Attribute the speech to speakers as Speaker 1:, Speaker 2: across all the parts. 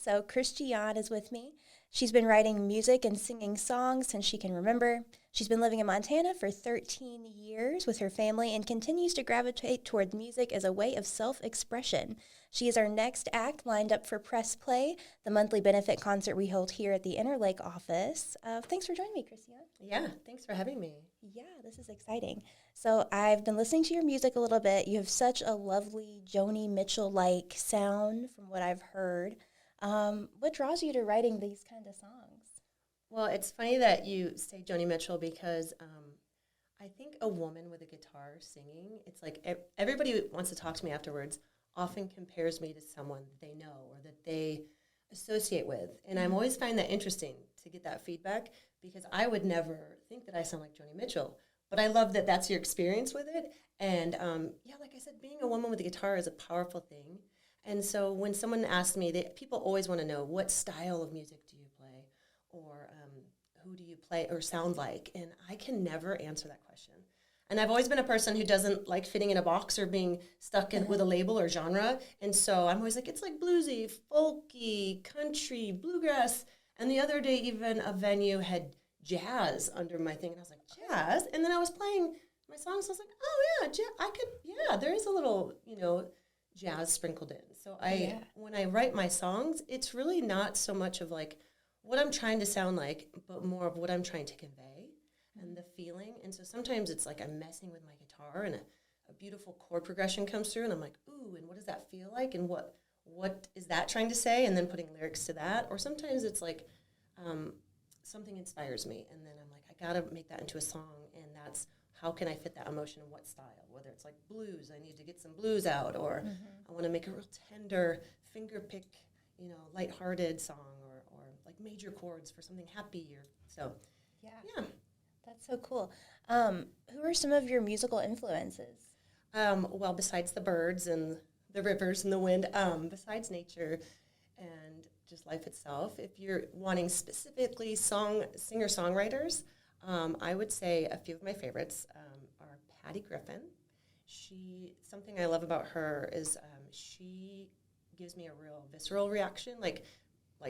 Speaker 1: So Christiane is with me. She's been writing music and singing songs since she can remember. She's been living in Montana for 13 years with her family and continues to gravitate toward music as a way of self-expression. She is our next act lined up for Press Play, the monthly benefit concert we hold here at the Interlake office. Thanks for joining me, Christiane.
Speaker 2: Yeah, thanks for having me.
Speaker 1: Yeah, this is exciting. So I've been listening to your music a little bit. You have such a lovely Joni Mitchell-like sound from what I've heard. What draws you to writing these kind of songs?
Speaker 2: Well, it's funny that you say Joni Mitchell because I think a woman with a guitar singing, it's like everybody who wants to talk to me afterwards often compares me to someone they know or that they associate with. And I'm always find that interesting to get that feedback because I would never think that I sound like Joni Mitchell. But I love that that's your experience with it. And yeah, like I said, being a woman with a guitar is a powerful thing. And so when someone asks me, people always want to know, what style of music do you play? Or who do you play or sound like? And I can never answer that question. And I've always been a person who doesn't like fitting in a box or being stuck with a label or genre. And so I'm always like, it's like bluesy, folky, country, bluegrass. And the other day, even a venue had jazz under my thing. And I was like, jazz? And then I was playing my songs. So I was like, oh, yeah, there is a little, jazz sprinkled in. So when I write my songs, it's really not so much of like what I'm trying to sound like, but more of what I'm trying to convey and the feeling. And so sometimes it's like I'm messing with my guitar and a beautiful chord progression comes through and I'm like, ooh, and what does that feel like? And what is that trying to say? And then putting lyrics to that. Or sometimes it's like something inspires me and then I'm like, I gotta make that into a song, and that's how can I fit that emotion in what style? Whether it's like blues, I need to get some blues out, or I want to make a real tender, finger pick, lighthearted song, or like major chords for something happy. Yeah.
Speaker 1: That's so cool. Who are some of your musical influences?
Speaker 2: Well, besides the birds and the rivers and the wind, besides nature and just life itself, if you're wanting specifically singer-songwriters, I would say a few of my favorites are Patty Griffin. Something I love about her is she gives me a real visceral reaction, like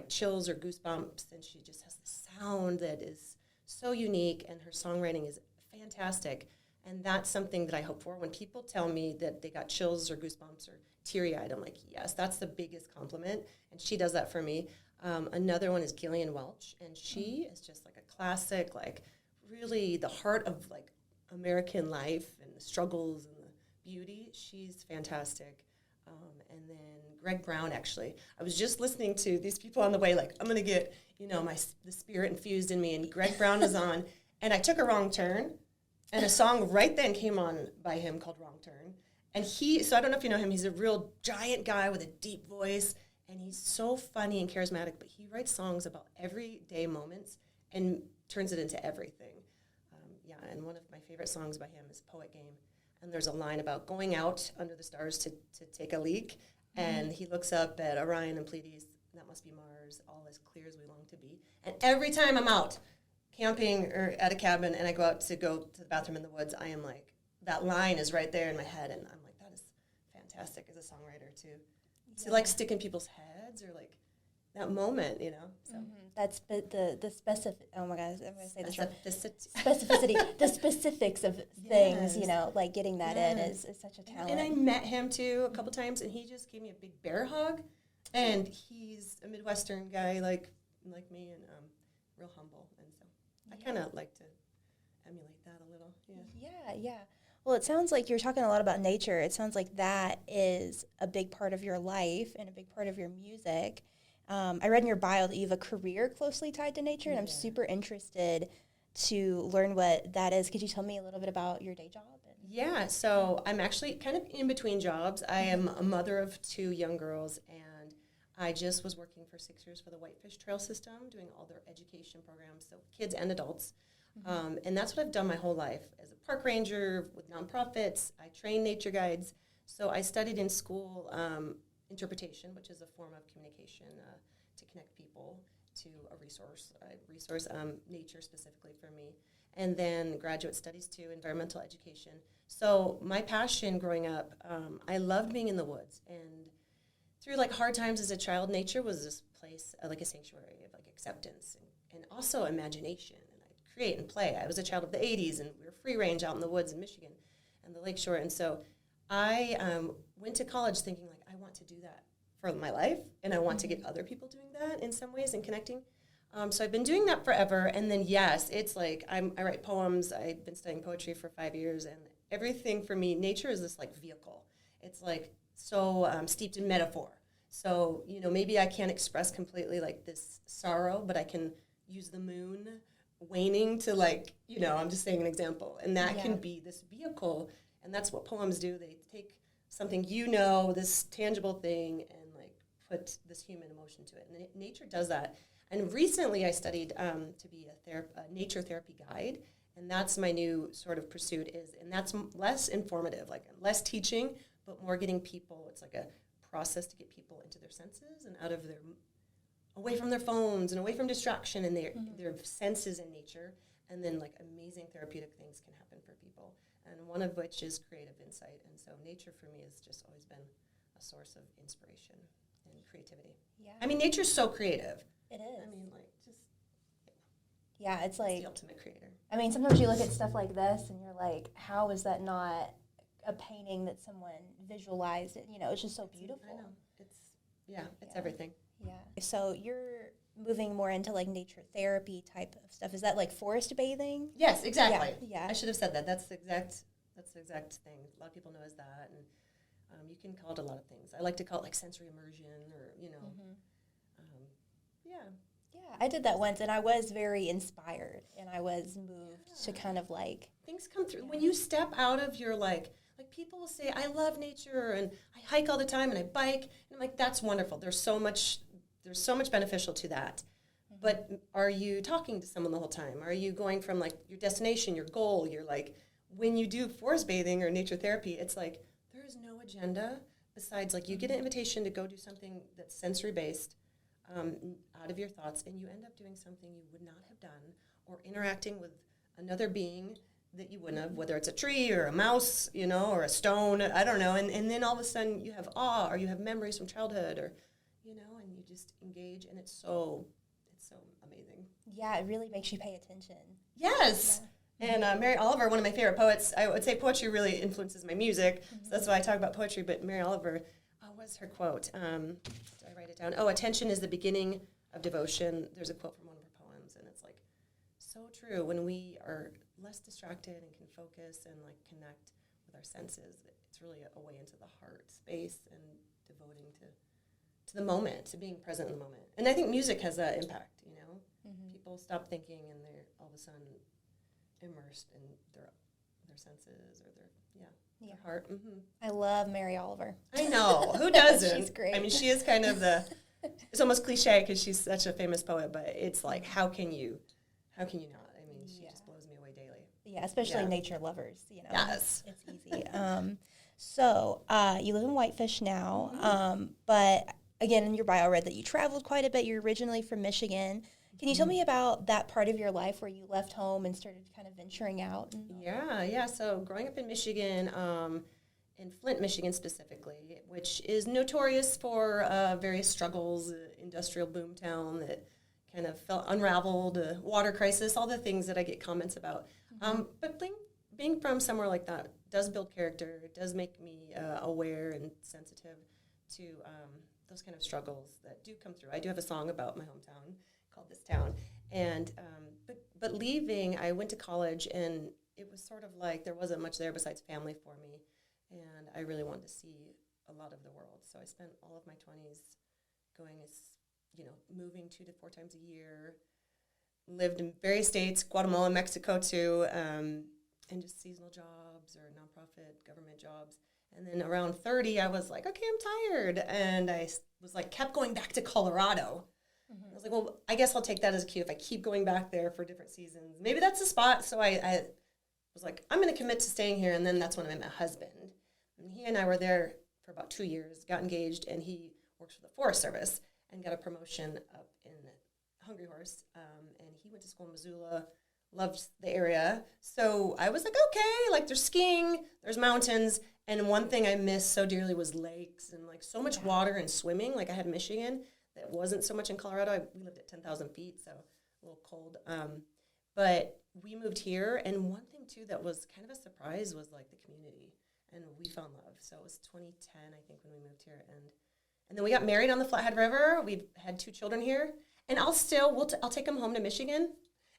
Speaker 2: chills or goosebumps, and she just has this sound that is so unique, and her songwriting is fantastic. And that's something that I hope for. When people tell me that they got chills or goosebumps or teary-eyed, I'm like, yes, that's the biggest compliment, and she does that for me. Another one is Gillian Welch, and she is just like a classic, like really the heart of like American life and the struggles and the beauty. She's fantastic. And then Greg Brown, actually. I was just listening to these people on the way, like, I'm going to get, the spirit infused in me. And Greg Brown was on, and I took a wrong turn, and a song right then came on by him called Wrong Turn. And so I don't know if you know him, he's a real giant guy with a deep voice, and he's so funny and charismatic, but he writes songs about everyday moments and turns it into everything. And one of my favorite songs by him is Poet Game. And there's a line about going out under the stars to take a leak. And he looks up at Orion and Pleiades, that must be Mars, all as clear as we long to be. And every time I'm out camping or at a cabin and I go to the bathroom in the woods, I am like, that line is right there in my head. And I'm like, that is fantastic as a songwriter to like stick in people's heads or like that moment, So.
Speaker 1: That's the specific. Oh my gosh, I'm going to say this wrong.
Speaker 2: Specificity.
Speaker 1: The specifics of things, like getting that in is such a talent.
Speaker 2: And I met him too a couple times, and he just gave me a big bear hug. And he's a Midwestern guy like me, and real humble. And so I kind of like to emulate that a little.
Speaker 1: Yeah. Well, it sounds like you're talking a lot about nature. It sounds like that is a big part of your life and a big part of your music. I read in your bio that you have a career closely tied to nature, and I'm super interested to learn what that is. Could you tell me a little bit about your day job?
Speaker 2: Yeah, so I'm actually kind of in between jobs. I am a mother of 2 young girls, and I just was working for 6 years for the Whitefish Trail System, doing all their education programs, so kids and adults. And that's what I've done my whole life. As a park ranger with nonprofits, I train nature guides. So I studied in school interpretation, which is a form of communication to connect people to a resource, nature specifically for me. And then graduate studies too, environmental education. So my passion growing up, I loved being in the woods. And through like hard times as a child, nature was this place, like a sanctuary of like acceptance and also imagination. And I'd create and play. I was a child of the 80s, and we were free range out in the woods in Michigan and the lakeshore. And so I went to college thinking like, I want to do that for my life, and I want to get other people doing that in some ways and connecting. So I've been doing that forever. And then, yes, it's like I write poems. I've been studying poetry for 5 years, and everything for me, nature is this like vehicle. It's like so steeped in metaphor. So, you know, maybe I can't express completely like this sorrow, but I can use the moon waning to like, you know, I'm just saying an example. And that can be this vehicle. And that's what poems do. They take something, you know, this tangible thing, and like put this human emotion to it. And nature does that. And recently I studied to be a nature therapy guide. And that's my new sort of pursuit and that's less informative, like less teaching, but more getting people, it's like a process to get people into their senses and away from their phones and away from distraction and their senses in nature. And then like amazing therapeutic things can happen for people. And one of which is creative insight. And so nature for me has just always been a source of inspiration and creativity.
Speaker 1: Yeah.
Speaker 2: I mean, nature's so creative.
Speaker 1: It is.
Speaker 2: I mean, like, just...
Speaker 1: Yeah, it's like...
Speaker 2: the ultimate creator.
Speaker 1: I mean, sometimes you look at stuff like this and you're like, how is that not a painting that someone visualized it? You know, it's just so beautiful.
Speaker 2: I know. It's everything.
Speaker 1: Yeah. So you're moving more into like nature therapy type of stuff. Is that like forest bathing?
Speaker 2: Yes, exactly.
Speaker 1: Yeah.
Speaker 2: I should have said that. That's the exact thing. A lot of people know as that, and you can call it a lot of things. I like to call it like sensory immersion, or you know,
Speaker 1: Yeah, I did that once, and I was very inspired, and I was moved to kind of like...
Speaker 2: Things come through. When you step out of your, like people will say, I love nature, and I hike all the time, and I bike, and I'm like, that's wonderful. There's so much beneficial to that. But are you talking to someone the whole time? Are you going from, like, your destination, your goal? You're like, when you do forest bathing or nature therapy, it's like, there is no agenda besides, like, you get an invitation to go do something that's sensory-based, out of your thoughts, and you end up doing something you would not have done, or interacting with another being that you wouldn't have, whether it's a tree or a mouse, you know, or a stone, I don't know, and then all of a sudden you have awe, or you have memories from childhood, or, you know, and you just engage, and it's so amazing.
Speaker 1: Yeah, it really makes you pay attention.
Speaker 2: Yes! Yeah. And Mary Oliver, one of my favorite poets, I would say poetry really influences my music, so that's why I talk about poetry, but Mary Oliver, what's her quote? Did I write it down? Oh, attention is the beginning of devotion. There's a quote from one of her poems, and it's like so true. When we are less distracted and can focus and like connect with our senses, it's really a way into the heart space and devoting to the moment, to being present in the moment. And I think music has that impact, you know? People stop thinking and they're all of a sudden immersed in their senses or their heart.
Speaker 1: I love Mary Oliver.
Speaker 2: I know. Who doesn't?
Speaker 1: She's great.
Speaker 2: I mean, she is kind of it's almost cliche because she's such a famous poet, but it's like, how can you not? I mean, she just blows me away daily.
Speaker 1: Yeah, especially nature lovers, you know.
Speaker 2: Yes.
Speaker 1: It's easy. So you live in Whitefish now, but again, in your bio I read that you traveled quite a bit. You're originally from Michigan. Can you tell me about that part of your life where you left home and started kind of venturing out?
Speaker 2: Yeah. So growing up in Michigan, in Flint, Michigan specifically, which is notorious for various struggles, industrial boom town that kind of felt unraveled, water crisis, all the things that I get comments about. But being from somewhere like that does build character. It does make me aware and sensitive to those kind of struggles that do come through. I do have a song about my hometown called This Town. And but leaving, I went to college, and it was sort of like there wasn't much there besides family for me. And I really wanted to see a lot of the world. So I spent all of my 20s going moving 2 to 4 times a year, lived in various states, Guatemala, Mexico too, and just seasonal jobs or nonprofit government jobs. And then around 30, I was like, okay, I'm tired. And I was like, kept going back to Colorado. I was like, well, I guess I'll take that as a cue. If I keep going back there for different seasons, maybe that's the spot. So I was like, I'm going to commit to staying here. And then that's when I met my husband. And he and I were there for about 2 years, got engaged, and he works for the Forest Service and got a promotion up in Hungry Horse. And he went to school in Missoula, loved the area. So I was like, okay, like there's skiing, there's mountains. And one thing I missed so dearly was lakes and like so much water and swimming. Like I had Michigan that wasn't so much in Colorado. We lived at 10,000 feet, so a little cold. But we moved here, and one thing too that was kind of a surprise was like the community, and we found love. So it was 2010, I think, when we moved here, and then we got married on the Flathead River. We've had 2 children here, and I'll take them home to Michigan,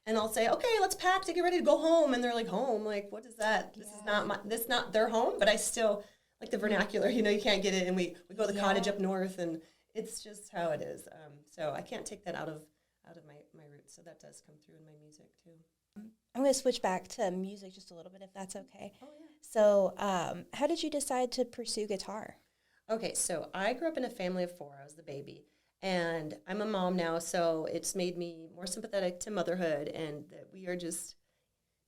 Speaker 2: and I'll say, okay, let's pack to get ready to go home, and they're like, home, like what is that? This is not their home, but I still like the vernacular. You know, you can't get it, and we go to the cottage up north, and it's just how it is. So I can't take that out of my roots. So that does come through in my music too.
Speaker 1: I'm going to switch back to music just a little bit, if that's okay.
Speaker 2: Oh, yeah.
Speaker 1: So how did you decide to pursue guitar?
Speaker 2: Okay, so I grew up in a family of 4. I was the baby. And I'm a mom now, so it's made me more sympathetic to motherhood and that we are just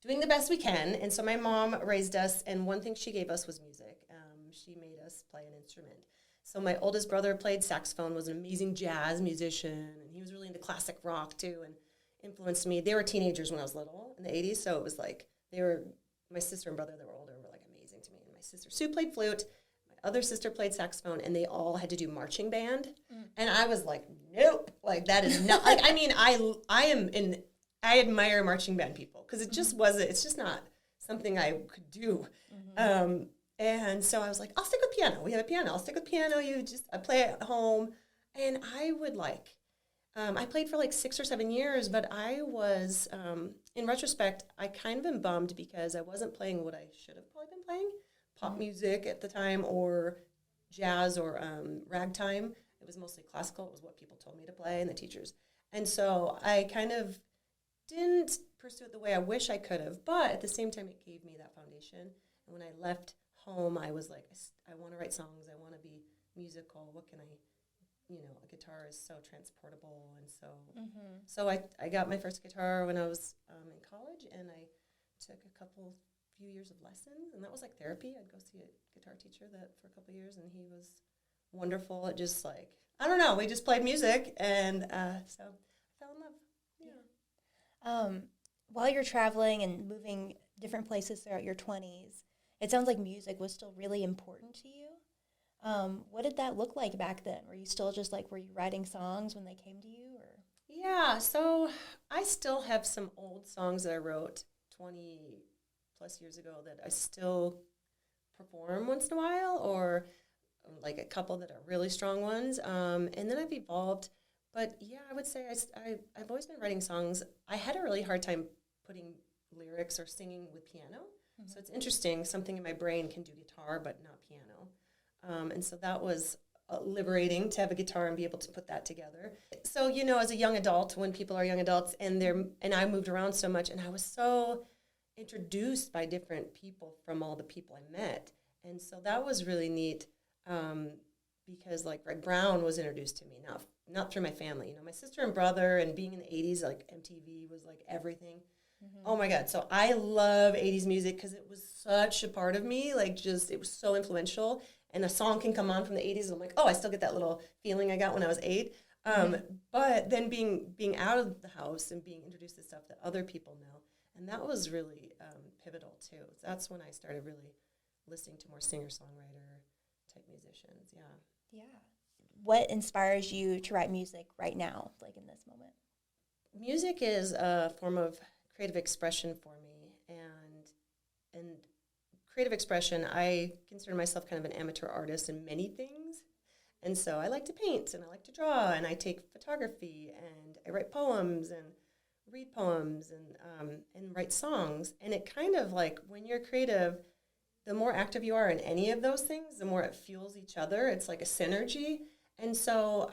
Speaker 2: doing the best we can. And so my mom raised us, and one thing she gave us was music. She made us play an instrument. So my oldest brother played saxophone, was an amazing jazz musician, and he was really into classic rock too, and influenced me. They were teenagers when I was little in the 80s, so it was like my sister and brother that were older were like amazing to me. And my sister Sue played flute, my other sister played saxophone, and they all had to do marching band. And I was like, nope, like that is not, like, I mean, I admire marching band people because it's just not something I could do. And so I was like, I'll stick with piano. We have a piano. I'll stick with piano. I play at home. And I would I played for like 6 or 7 years, but I was, in retrospect, I kind of am bummed because I wasn't playing what I should have probably been playing, pop music at the time or jazz or ragtime. It was mostly classical. It was what people told me to play and the teachers. And so I kind of didn't pursue it the way I wish I could have, but at the same time, it gave me that foundation. And when I left home, I was like, I want to write songs. I want to be musical. What can a guitar is so transportable. And so I got my first guitar when I was in college, and I took few years of lessons, and that was like therapy. I'd go see a guitar teacher for a couple of years, and he was wonderful. It just like, I don't know, we just played music, and so I fell in love.
Speaker 1: Yeah. While you're traveling and moving different places throughout your 20s, it sounds like music was still really important to you. What did that look like back then? Were you still were you writing songs when they came to you? Or?
Speaker 2: Yeah, so I still have some old songs that I wrote 20 plus years ago that I still perform once in a while, or like a couple that are really strong ones. And then I've evolved. But yeah, I would say I've always been writing songs. I had a really hard time putting lyrics or singing with piano. Mm-hmm. So it's interesting. Something in my brain can do guitar, but not piano. And so that was liberating to have a guitar and be able to put that together. So, as a young adult, when people are young adults and I moved around so much, and I was so introduced by different people from all the people I met. And so that was really neat because like Greg Brown was introduced to me, not through my family. My sister and brother, and being in the 80s, like MTV was like everything. Mm-hmm. Oh my God. So I love 80s music because it was such a part of me, it was so influential. And a song can come on from the 80s, and I'm like, oh, I still get that little feeling I got when I was 8. But then being out of the house and being introduced to stuff that other people know, and that was really pivotal too. That's when I started really listening to more singer-songwriter type musicians.
Speaker 1: Yeah. What inspires you to write music right now, like in this moment?
Speaker 2: Music is a form of creative expression for me, and creative expression, I consider myself kind of an amateur artist in many things. And so I like to paint, and I like to draw, and I take photography, and I write poems and read poems and write songs. And it kind of like, when you're creative, the more active you are in any of those things, the more it fuels each other. It's like a synergy. And so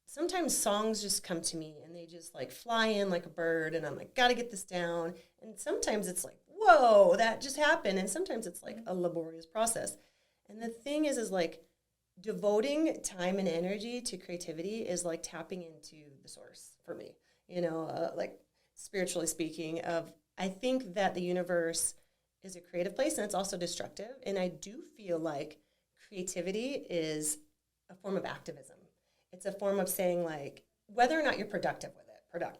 Speaker 2: sometimes songs just come to me, and they just like fly in like a bird, and I'm like, gotta get this down. And sometimes it's like, whoa, that just happened. And sometimes it's like a laborious process. And the thing is like devoting time and energy to creativity is like tapping into the source for me, like spiritually speaking. I think that the universe is a creative place, and it's also destructive. And I do feel like creativity is a form of activism. It's a form of saying like, whether or not you're productive with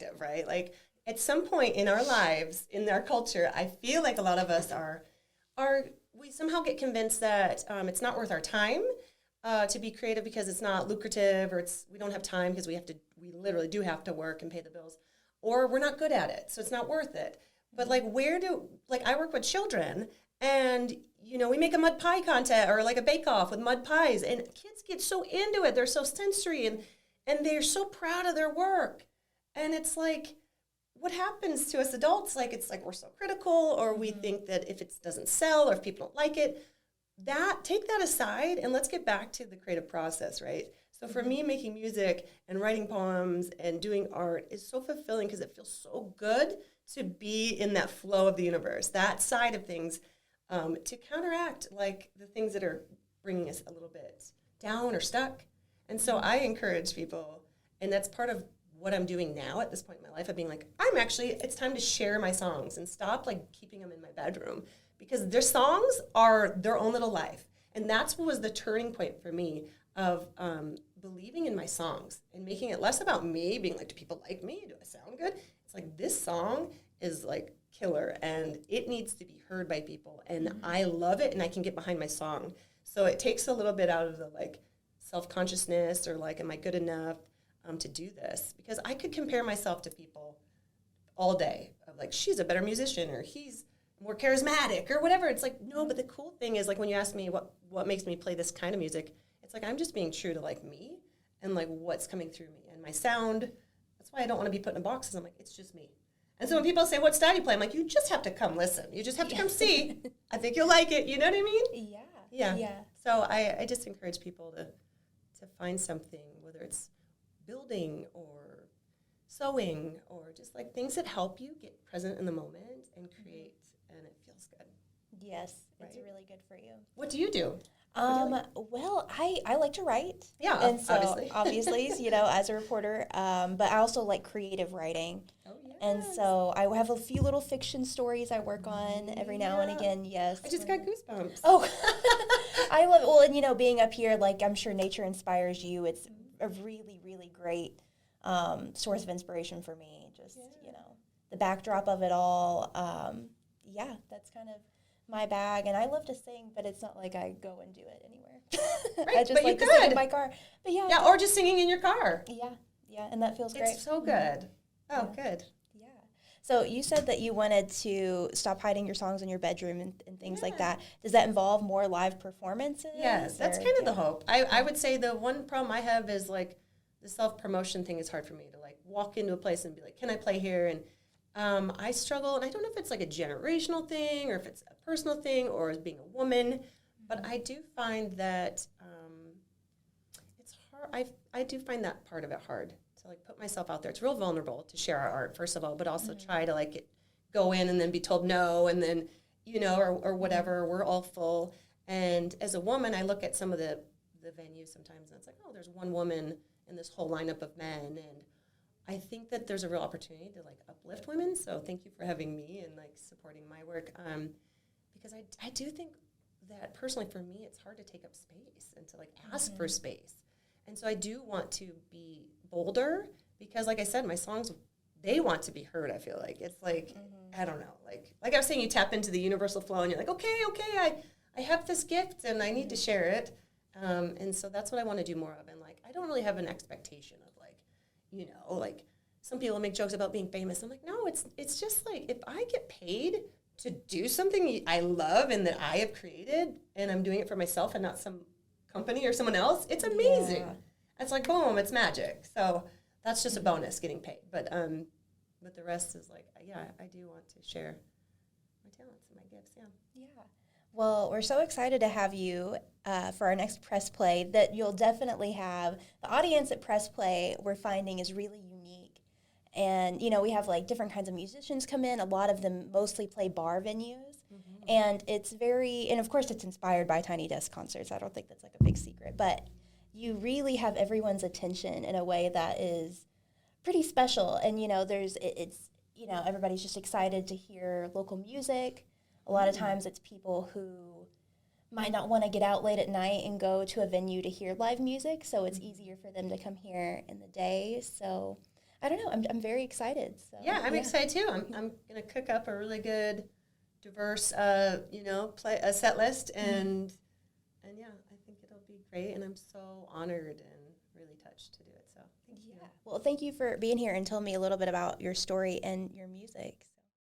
Speaker 2: it, right? Like, at some point in our lives, in our culture, I feel like a lot of us are we somehow get convinced that it's not worth our time to be creative because it's not lucrative, or we don't have time because we literally do have to work and pay the bills, or we're not good at it, so it's not worth it. But like, I work with children, and we make a mud pie contest or like a bake-off with mud pies, and kids get so into it. They're so sensory, and they're so proud of their work. And it's like, what happens to us adults? Like, it's like we're so critical, or we think that if it doesn't sell or if people don't like it, take that aside and let's get back to the creative process, right? So for me, making music and writing poems and doing art is so fulfilling because it feels so good to be in that flow of the universe, that side of things, to counteract like the things that are bringing us a little bit down or stuck. And so I encourage people, and that's part of what I'm doing now at this point in my life, of being like, it's time to share my songs and stop like keeping them in my bedroom, because their songs are their own little life. And that's what was the turning point for me of believing in my songs and making it less about me, being like, do people like me? Do I sound good? It's like, this song is like killer and it needs to be heard by people. And I love it and I can get behind my song. So it takes a little bit out of the like self-consciousness or like, am I good enough to do this? Because I could compare myself to people all day of like, she's a better musician or he's more charismatic or whatever. It's like, no, but the cool thing is like when you ask me what makes me play this kind of music, it's like I'm just being true to like me and like what's coming through me and my sound. That's why I don't want to be put in boxes. I'm like, it's just me. And so when people say, what style do you play? I'm like, you just have to come listen. You just have to come see. I think you'll like it. You know what I mean? Yeah. So I just encourage people to find something, whether it's building or sewing or just like things that help you get present in the moment and create, and it feels good.
Speaker 1: Yes,
Speaker 2: right?
Speaker 1: It's really good for you.
Speaker 2: What do you do?
Speaker 1: Well, I like to write.
Speaker 2: Yeah,
Speaker 1: and so
Speaker 2: obviously,
Speaker 1: as a reporter, but I also like creative writing.
Speaker 2: Oh, yes.
Speaker 1: And so I have a few little fiction stories I work on every now and again. Yes.
Speaker 2: I just got goosebumps.
Speaker 1: Oh, I love it. Well, and being up here, like I'm sure nature inspires you. It's a really, really great source of inspiration for me. Just, the backdrop of it all. That's kind of my bag. And I love to sing, but it's not like I go and do it anywhere.
Speaker 2: Right,
Speaker 1: I just like to sing in my car. But
Speaker 2: yeah, or just singing in your car.
Speaker 1: Yeah, and that feels great.
Speaker 2: It's so good. Oh, good.
Speaker 1: Yeah. So you said that you wanted to stop hiding your songs in your bedroom and things like that. Does that involve more live performances?
Speaker 2: Yes, that's kind of the hope. I would say the one problem I have is like the self-promotion thing is hard for me to like walk into a place and be like, can I play here? And I struggle, and I don't know if it's like a generational thing or if it's a personal thing or as being a woman, but I do find that it's hard. I do find that part of it hard to like put myself out there. It's real vulnerable to share our art, first of all, but also try to like go in and then be told no, and then, or whatever, we're all full. And as a woman, I look at some of the venues sometimes, and it's like, oh, there's one woman in this whole lineup of men, and I think that there's a real opportunity to like uplift women. So thank you for having me and like supporting my work, because I do think that personally for me it's hard to take up space and to like ask for space, and so I do want to be bolder because, like I said, my songs, they want to be heard. I feel like it's like I don't know, like I was saying, you tap into the universal flow and you're like, okay, I have this gift and I need to share it, and so that's what I want to do more of. And like I don't really have an expectation of like some people make jokes about being famous. I'm like, no, it's just like if I get paid to do something I love and that I have created and I'm doing it for myself and not some company or someone else, it's amazing. Yeah. It's like, boom, it's magic. So that's just a bonus, getting paid. But the rest is like, I do want to share my talents and my gifts,
Speaker 1: Yeah. Well, we're so excited to have you for our next Press Play that you'll definitely have. The audience at Press Play we're finding is really unique. And, we have like different kinds of musicians come in. A lot of them mostly play bar venues. Mm-hmm. And it's and of course it's inspired by Tiny Desk concerts. I don't think that's like a big secret. But you really have everyone's attention in a way that is pretty special. And, everybody's just excited to hear local music. A lot of times it's people who might not want to get out late at night and go to a venue to hear live music, so it's easier for them to come here in the day. So I don't know. I'm very excited. So
Speaker 2: Yeah, I'm excited too. I'm gonna cook up a really good, diverse, play a set list, and yeah, I think it'll be great. And I'm so honored and really touched to do it. So thank you.
Speaker 1: Well, thank you for being here and telling me a little bit about your story and your music.